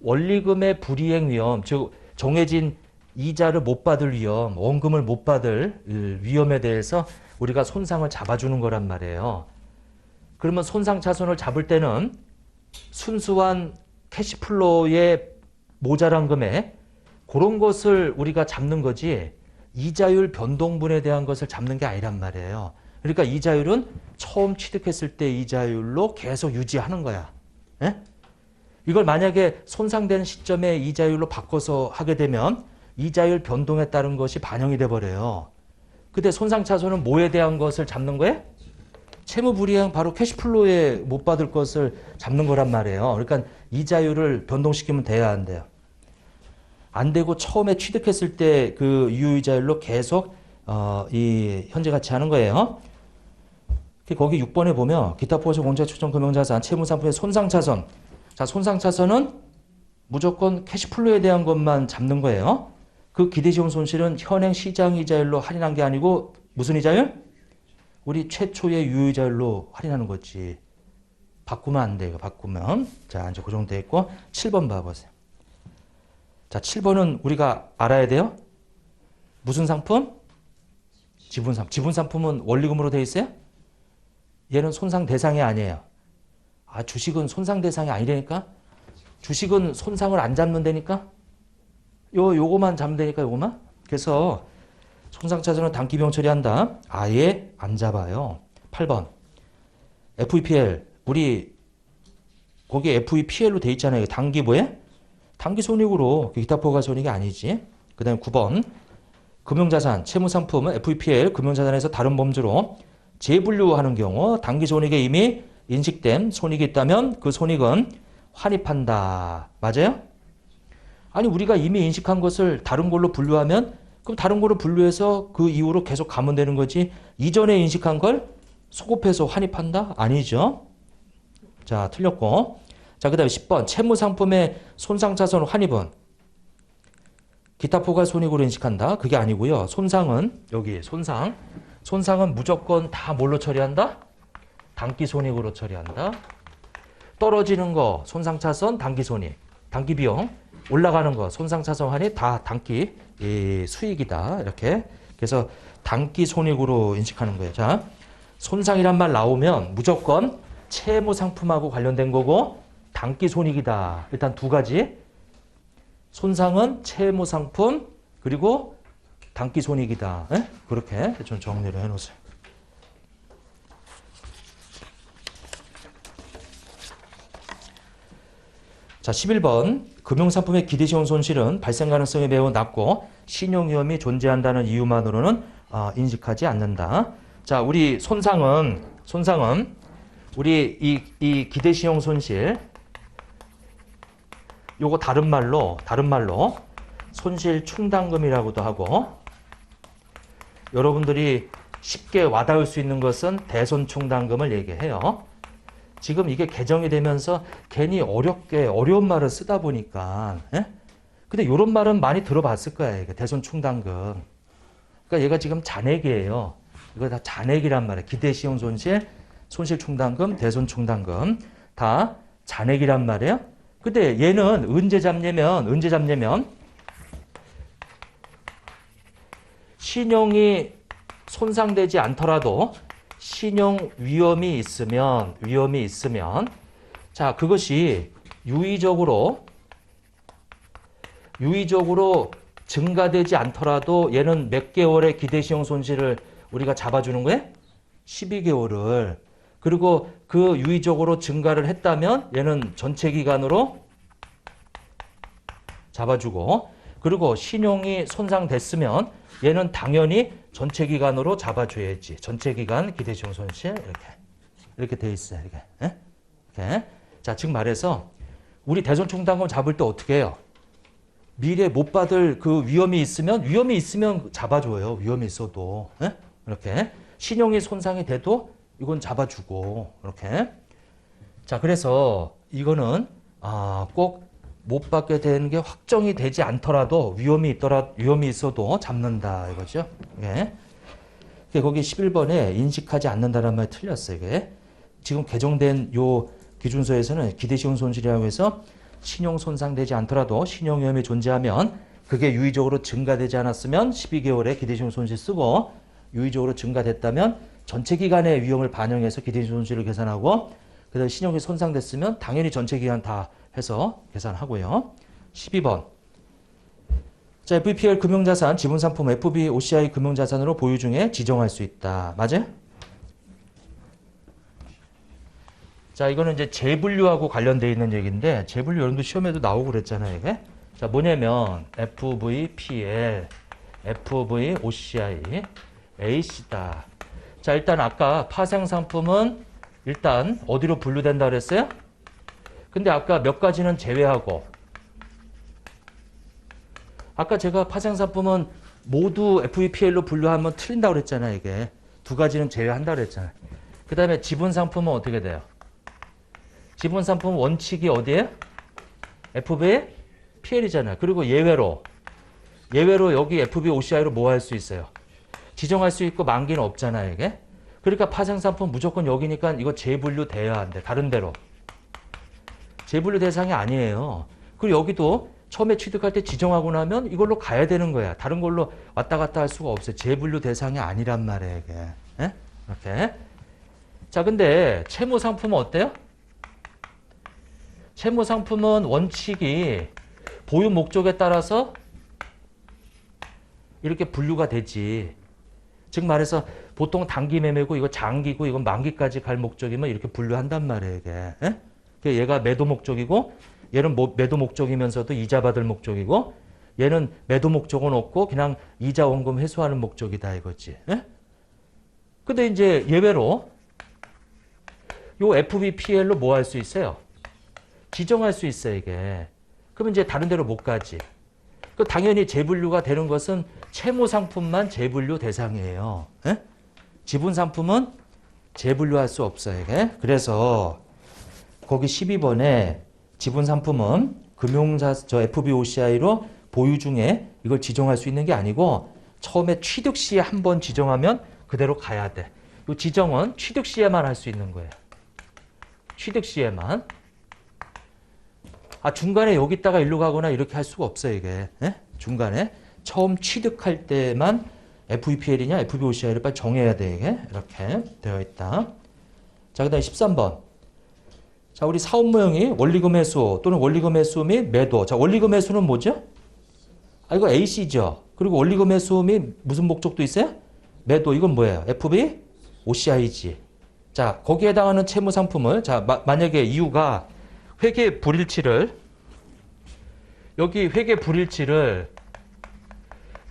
원리금의 불이행 위험, 즉 정해진 이자를 못 받을 위험, 원금을 못 받을 위험에 대해서 우리가 손상을 잡아주는 거란 말이에요. 그러면 손상 차손을 잡을 때는 순수한 캐시플로우의 모자란 금액 그런 것을 우리가 잡는 거지 이자율 변동분에 대한 것을 잡는 게 아니란 말이에요. 그러니까 이자율은 처음 취득했을 때 이자율로 계속 유지하는 거야. 에? 이걸 만약에 손상된 시점에 이자율로 바꿔서 하게 되면 이자율 변동에 따른 것이 반영이 돼버려요. 근데 손상차손은 뭐에 대한 것을 잡는 거예요? 채무불이행 바로 캐시플로우에 못 받을 것을 잡는 거란 말이에요. 그러니까 이자율을 변동시키면 돼야 한대요. 안 되고 처음에 취득했을 때 그 유효이자율로 계속 이 현재 가치 하는 거예요. 거기 6번에 보면 기타 포괄적 공정가치 측정 금융자산 채무상품의 손상차손. 자, 손상차손은 무조건 캐시플로우에 대한 것만 잡는 거예요. 그 기대시용 손실은 현행 시장 이자율로 할인한 게 아니고 무슨 이자율? 우리 최초의 유효이자율로 할인하는 거지. 바꾸면 안 돼요. 바꾸면. 자, 이제 그 정도 돼 있고 7번 봐보세요. 자, 7번은 우리가 알아야 돼요. 무슨 상품? 지분 상품. 지분 상품은 원리금으로 돼 있어요? 얘는 손상 대상이 아니에요. 아, 주식은 손상 대상이 아니라니까? 주식은 손상을 안 잡는다니까? 요거만 잡으면 되니까 요거만? 그래서 손상차손은 단기비용 처리한다. 아예 안 잡아요. 8번. FEPL. 우리 거기 FEPL로 돼 있잖아요. 단기 뭐에? 단기 손익으로 기타 포괄 손익이 아니지. 그 다음에 9번. 금융자산, 채무상품은 FVPL 금융자산에서 다른 범주로 재분류하는 경우 당기손익에 이미 인식된 손익이 있다면 그 손익은 환입한다. 맞아요? 아니 우리가 이미 인식한 것을 다른 걸로 분류하면 그럼 다른 걸로 분류해서 그 이후로 계속 가면 되는 거지. 이전에 인식한 걸 소급해서 환입한다? 아니죠. 자, 틀렸고. 자, 그 다음에 10번. 채무상품의 손상차손 환입은 기타 포괄손익으로 인식한다. 그게 아니고요. 손상은 여기 손상은 무조건 다 뭘로 처리한다? 단기손익으로 처리한다. 떨어지는 거 손상차손 단기손익, 단기비용. 올라가는 거 손상차손 환입 다 단기 수익이다. 이렇게. 그래서 단기손익으로 인식하는 거예요. 자, 손상이란 말 나오면 무조건 채무상품하고 관련된 거고 단기손익이다. 일단 두 가지. 손상은 채무상품 그리고 단기손익이다. 에? 그렇게 좀 정리를 해놓으세요. 자, 11번. 금융상품의 기대시효 손실은 발생 가능성이 매우 낮고 신용위험이 존재한다는 이유만으로는 인식하지 않는다. 자, 우리 손상은 우리 이 기대시효 손실 요거 다른 말로 손실 충당금이라고도 하고 여러분들이 쉽게 와닿을 수 있는 것은 대손 충당금을 얘기해요. 지금 이게 개정이 되면서 괜히 어려운 말을 쓰다 보니까 근데 이런 말은 많이 들어봤을 거야. 이게 대손 충당금. 그러니까 얘가 지금 잔액이에요. 이거 다 잔액이란 말이에요. 기대시효 손실, 손실 충당금, 대손 충당금 다 잔액이란 말이에요. 근데 얘는 언제 잡냐면 신용이 손상되지 않더라도 신용 위험이 있으면 자, 그것이 유의적으로 증가되지 않더라도 얘는 몇 개월의 기대시효 손실을 우리가 잡아주는 거예요? 12개월을. 그리고 그 유의적으로 증가를 했다면 얘는 전체 기간으로 잡아주고 그리고 신용이 손상됐으면 얘는 당연히 전체 기간으로 잡아줘야지. 전체 기간 기대시효 손실 이렇게 돼 있어요. 이렇게. 자, 즉 말해서 우리 대손 충당금 잡을 때 어떻게 해요? 미래 못 받을 그 위험이 있으면 잡아줘요. 위험이 있어도 이렇게 신용이 손상이 돼도 이건 잡아주고 이렇게. 자, 그래서 이거는 꼭 못 받게 되는 게 확정이 되지 않더라도 위험이 있어도 잡는다 이거죠. 예. 거기 11번에 인식하지 않는다는 말이 틀렸어요. 이게 지금 개정된 요 기준서에서는 기대시효 손실이라고 해서 신용 손상되지 않더라도 신용 위험이 존재하면 그게 유의적으로 증가되지 않았으면 12개월에 기대시효 손실 쓰고 유의적으로 증가됐다면 전체 기간의 위험을 반영해서 기대시효 손실을 계산하고 그다음에 신용이 손상됐으면 당연히 전체 기간 다 해서 계산하고요. 12번. 자, FVPL 금융자산, 지분상품 FB, OCI 금융자산으로 보유 중에 지정할 수 있다. 맞아요? 자, 이거는 이제 재분류하고 관련되어 있는 얘기인데 재분류 여러분들 시험에도 나오고 그랬잖아요. 이게. 자, 뭐냐면 FVPL, FV, OCI, A씨다. 자, 일단 아까 파생상품은 일단 어디로 분류된다 그랬어요? 근데 아까 몇 가지는 제외하고 아까 제가 파생상품은 모두 FVPL로 분류하면 틀린다고 그랬잖아요. 이게 두 가지는 제외한다고 그랬잖아요. 그 다음에 지분상품은 어떻게 돼요? 지분상품 원칙이 어디에? FVPL이잖아요. 그리고 예외로 여기 FV, OCI로 뭐 할 수 있어요? 지정할 수 있고 만기는 없잖아요. 이게. 그러니까 파생상품 무조건 여기니까 이거 재분류 돼야 한대. 다른 데로. 재분류 대상이 아니에요. 그리고 여기도 처음에 취득할 때 지정하고 나면 이걸로 가야 되는 거야. 다른 걸로 왔다 갔다 할 수가 없어요. 재분류 대상이 아니란 말이에요. 이게. 예? 이렇게. 자, 근데 채무상품은 어때요? 채무상품은 원칙이 보유 목적에 따라서 이렇게 분류가 되지. 즉 말해서 보통 단기 매매고 이거 장기고 이건 만기까지 갈 목적이면 이렇게 분류한단 말이에요. 이게. 얘가 매도 목적이고 얘는 매도 목적이면서도 이자 받을 목적이고 얘는 매도 목적은 없고 그냥 이자 원금 회수하는 목적이다 이거지. 예? 근데 이제 예외로 요 FBPL로 뭐 할 수 있어요? 지정할 수 있어요, 이게. 그러면 이제 다른 데로 못 가지. 그 당연히 재분류가 되는 것은 채무 상품만 재분류 대상이에요. 예? 지분 상품은 재분류할 수 없어요, 이게. 그래서 거기 12번에 지분 상품은 금융자 FBOCI로 보유 중에 이걸 지정할 수 있는 게 아니고 처음에 취득 시에 한 번 지정하면 그대로 가야 돼. 이 지정은 취득 시에만 할 수 있는 거예요. 취득 시에만. 중간에 여기다가 일로 가거나 이렇게 할 수가 없어요, 이게. 예? 중간에 처음 취득할 때만 FEPL이냐 FBOCI를 빨리 정해야 돼, 이게. 이렇게 되어 있다. 자, 그다음에 13번. 자, 우리 사업 모형이 원리금 회수 또는 원리금 회수 및 매도. 자, 원리금 회수는 뭐죠? 이거 AC죠. 그리고 원리금 회수 및 무슨 목적도 있어요? 매도. 이건 뭐예요? FBOCI지. 자, 거기에 해당하는 채무 상품을 자, 만약에 이유가 회계 불일치를 여기 회계 불일치를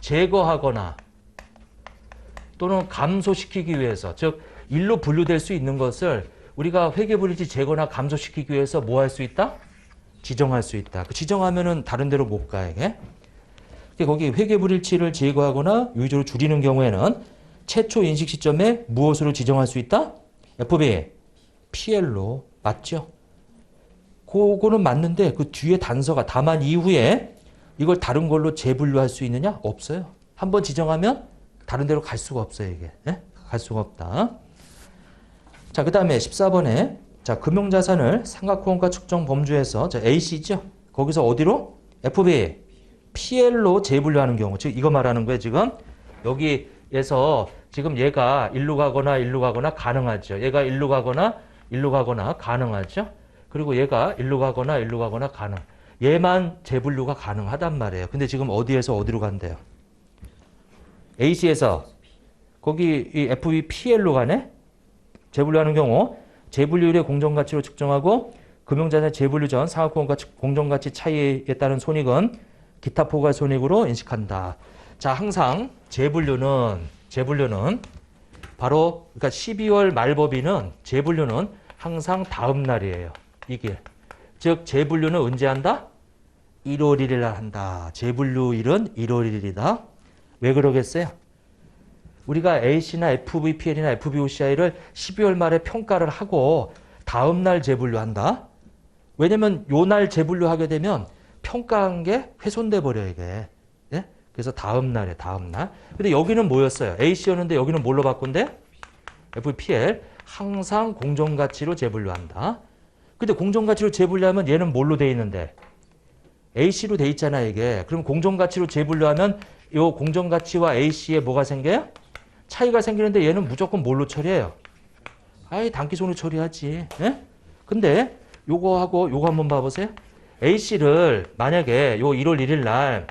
제거하거나 또는 감소시키기 위해서 즉 일로 분류될 수 있는 것을 우리가 회계 불일치 제거나 감소시키기 위해서 뭐 할 수 있다? 지정할 수 있다. 그 지정하면은 다른 데로 못 가, 이게. 거기 회계 불일치를 제거하거나 유의적으로 줄이는 경우에는 최초 인식 시점에 무엇으로 지정할 수 있다? FBPL로. 맞죠? 그거는 맞는데 그 뒤에 단서가 다만 이후에 이걸 다른 걸로 재분류할 수 있느냐? 없어요. 한번 지정하면 다른 데로 갈 수가 없어요, 이게. 네? 갈 수가 없다. 자, 그 다음에 14번에 자, 금융자산을 삼각후원가 측정 범주에서 자, AC죠? 거기서 어디로? FBPL로 재분류하는 경우. 즉 이거 말하는 거예요, 지금. 여기에서 지금 얘가 일로 가거나 가능하죠. 얘가 일로 가거나 가능하죠. 그리고 얘가 일로 가거나 가능. 얘만 재분류가 가능하단 말이에요. 근데 지금 어디에서 어디로 간대요? AC에서 거기 이 FBPL로 가네? 재분류하는 경우 재분류율의 공정가치로 측정하고 금융자산 재분류 전 상하권과 공정가치 차이에 따른 손익은 기타 포괄 손익으로 인식한다. 자, 항상 재분류는 바로 그러니까 12월 말법인은 재분류는 항상 다음 날이에요. 이게 즉 재분류는 언제 한다? 1월 1일 날 한다. 재분류일은 1월 1일이다. 왜 그러겠어요? 우리가 AC나 FVPL이나 FBOCI를 12월 말에 평가를 하고 다음 날 재분류한다. 왜냐면 요 날 재분류하게 되면 평가한 게 훼손돼 버려 이게. 예? 그래서 다음 날에 다음 날. 근데 여기는 뭐였어요? AC였는데 여기는 뭘로 바꾼대? FPL. 항상 공정가치로 재분류한다. 근데 공정가치로 재분류하면 얘는 뭘로 돼 있는데? AC로 돼 있잖아 이게. 그럼 공정가치로 재분류하면 요 공정가치와 AC에 뭐가 생겨요? 차이가 생기는데 얘는 무조건 뭘로 처리해요? 단기손으로 처리하지. 예? 근데 요거하고 요거 한번 봐보세요. AC를 만약에 요 1월 1일 날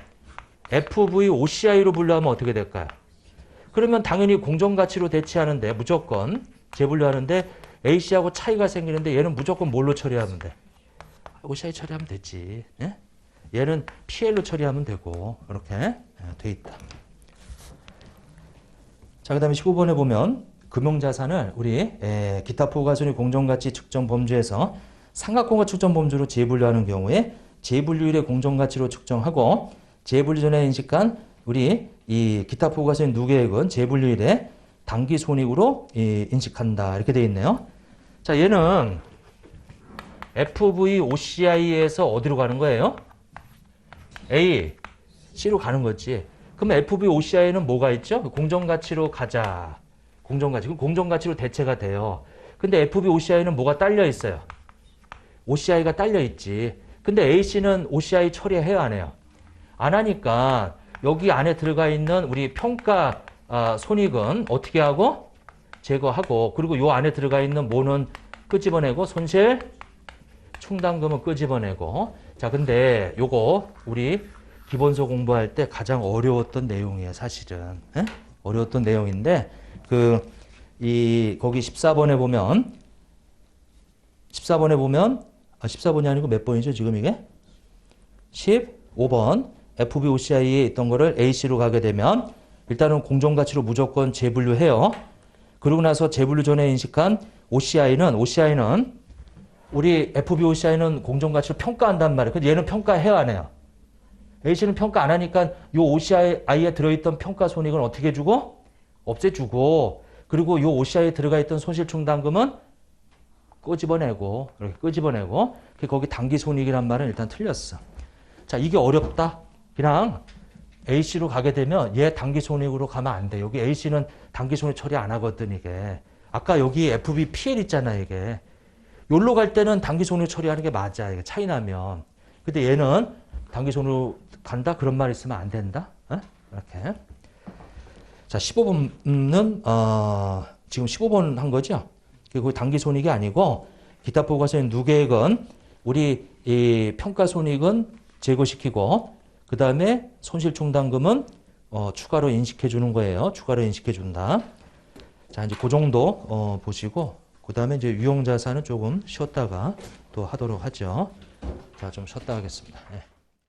FVOCI로 분류하면 어떻게 될까요? 그러면 당연히 공정가치로 대체하는데 무조건 재분류하는데 AC하고 차이가 생기는데 얘는 무조건 뭘로 처리하면 돼? OCI 처리하면 되지. 예? 얘는 PL로 처리하면 되고 이렇게 돼 있다. 자, 그 다음에 15번에 보면 금융자산을 우리 기타 포괄손익 공정가치 측정 범주에서 삼각공과 측정 범주로 재분류하는 경우에 재분류일의 공정가치로 측정하고 재분류 전에 인식한 우리 이 기타 포괄손익 누계액은 재분류일에 당기손익으로 인식한다. 이렇게 되어 있네요. 자, 얘는 FVOCI에서 어디로 가는 거예요? A, C로 가는 거지. 그럼 FVOCI는 뭐가 있죠? 공정가치로 가자. 공정가치. 그럼 공정가치로 대체가 돼요. 근데 FVOCI는 뭐가 딸려 있어요? OCI가 딸려 있지. 근데 AC는 OCI 처리해요, 안 해요? 안 하니까 여기 안에 들어가 있는 우리 평가 손익은 어떻게 하고? 제거하고, 그리고 요 안에 들어가 있는 뭐는 끄집어내고, 손실 충당금은 끄집어내고. 자, 근데 요거 우리 기본서 공부할 때 가장 어려웠던 내용이에요, 사실은. 에? 어려웠던 내용인데, 거기 14번에 보면, 14번이 아니고 몇 번이죠, 지금 이게? 15번. FVOCI에 있던 거를 AC로 가게 되면 일단은 공정가치로 무조건 재분류해요. 그러고 나서 재분류 전에 인식한 OCI는 우리 FVOCI는 공정가치로 평가한단 말이에요. 근데 얘는 평가해요, 안 해요? A씨는 평가 안 하니까 요 OCI에 들어있던 평가 손익은 어떻게 주고? 없애주고, 그리고 요 OCI에 들어가 있던 손실충당금은 끄집어내고, 이렇게 끄집어내고, 거기 당기손익이란 말은 일단 틀렸어. 자, 이게 어렵다? 그냥 A씨로 가게 되면 얘 당기손익으로 가면 안 돼. 여기 A씨는 당기손익 처리 안 하거든, 이게. 아까 여기 FVPL 있잖아, 이게. 요로 갈 때는 당기손익 처리하는 게 맞아, 이게 차이 나면. 근데 얘는 당기손으로 간다? 그런 말 있으면 안 된다? 어? 이렇게. 자, 15번은, 지금 15번 한 거죠? 그리고 당기손익이 아니고, 기타 포괄손익 누계액은 우리 이 평가손익은 제거시키고, 그 다음에 손실충당금은 추가로 인식해 주는 거예요. 추가로 인식해 준다. 자, 이제 그 정도 보시고, 그 다음에 이제 유형자산은 조금 쉬었다가 또 하도록 하죠. 자, 좀 쉬었다 하겠습니다. 네.